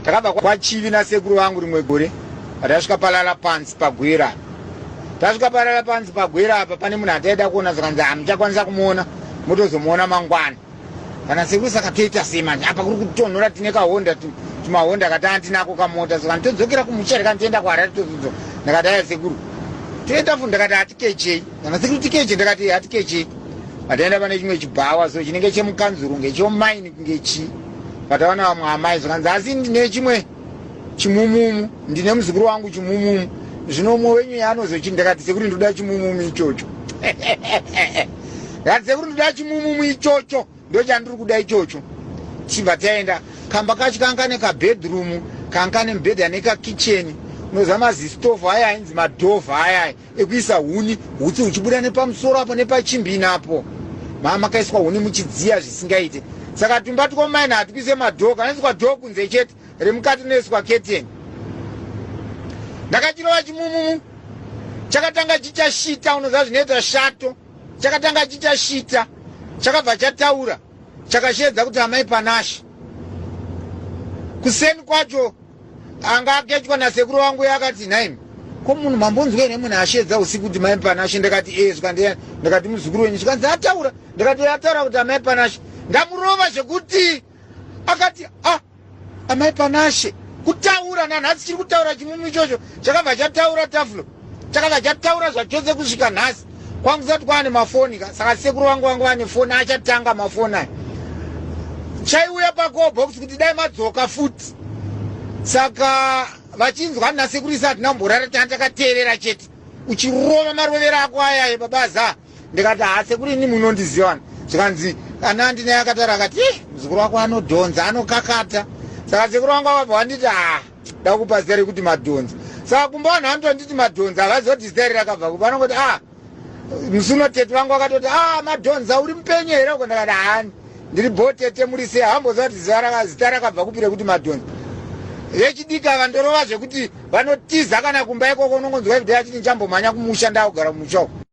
takabva kwachivi nasekuru vangu rimwe gore tasvika palala pansi pagwera. Tasvika palala pansi pagwera apa pane munhu ataida kuona zvakanzi hamuchakwanisa kumuona motozomuona mangwana. Kana sekuru saka toita sei manje apa kuri kutonhora tine kahonda tumahonda katanga tinako kamota saka todzokera kumusha tienda kuHarare tozodzo. Ndakati aya sekuru toenda fu ndakati hatikechei. Kana sekuru tikeche ndakati hatikechei. Ataenda pane chimwe chibhawa so chinenge chemukanzuru ngechomaini ngechi. Pataona vamwe amai zvakanzi asi ndine chimwe Chimumu, ndine muzukuru wangu Chimumu. Zvino mumwe wenyu yaanozochi ndakati sekuru ndoda Chimumu ichocho. Ndakati sekuru ndoda Chimumu ichocho. Ndo chandiri kuda ichocho. Chibva taenda kamba kacho kanga nekabedroom, kanga nemubhedha ane kakitchen. Unozama zistove aya ainzi madhova aya ekuisa huni, hutsi huchibuda nepamusoro apo nepachimbini apo. Mama kaiswa huni muchidziya zvisingaite. Saka tumba tukomaina hatukuise madhoo, kana iswa dhoo kunze chete, remukati noiswa curtain. Ndakachirova Chimumu chakatanga chichashita, unoziva zvinoita shato. Chakatanga chichashita. Chakabva chataura. Chakashedza kuti amai panashi. Kuseni kwacho anga akechwa nasekuru wangu yakati naimi. Ko munhu mambonzwa ere munhu ashedza usiku kuti mai panashi? Ndakati ndakati muzukuru wenyu chikanzi ataura. Ndakati ataura kuti amai panashi. Ndamurova zvekuti akati amai panashi kutaura nanhasi chiri kutaura Chimumu ichocho chakabva chataura taflo. Chakabva chataura zvachose kusvika nhasi. Kwangu kusati kwaane mafoni saka sekuru wangu ane foni achatanga mafoni aya. Chaiuya pakobox kuti dai madzoka futi. Saka vachinzwa nasekuru isati namborara takateerera chete. Uchirova marovero ako aya babaza. Ndikati sekuru ini munondiziva. Zvikanzi kana ndine yakatara akati muzukuru wako anodhonza anokakata. Saka sekuru wangu akabva wanditi da kupa zita rekuti madhonza. Saka kumba vanhu vanotonditi madhonza havazoti zita rakabva kupa. Vanongoti musunotete vangu vakatoti madhonza uri mupenyu here? Uko ndakati ndiri bhotete muri sei? Hambozva kuti zita rakabva kupire kuti madhonza. Vechidika vandorova zvekuti vanotiza kana kumba ikoko unongonzwa kuti achiti ndichambomhanya kumusha ndakugara mumusha uko.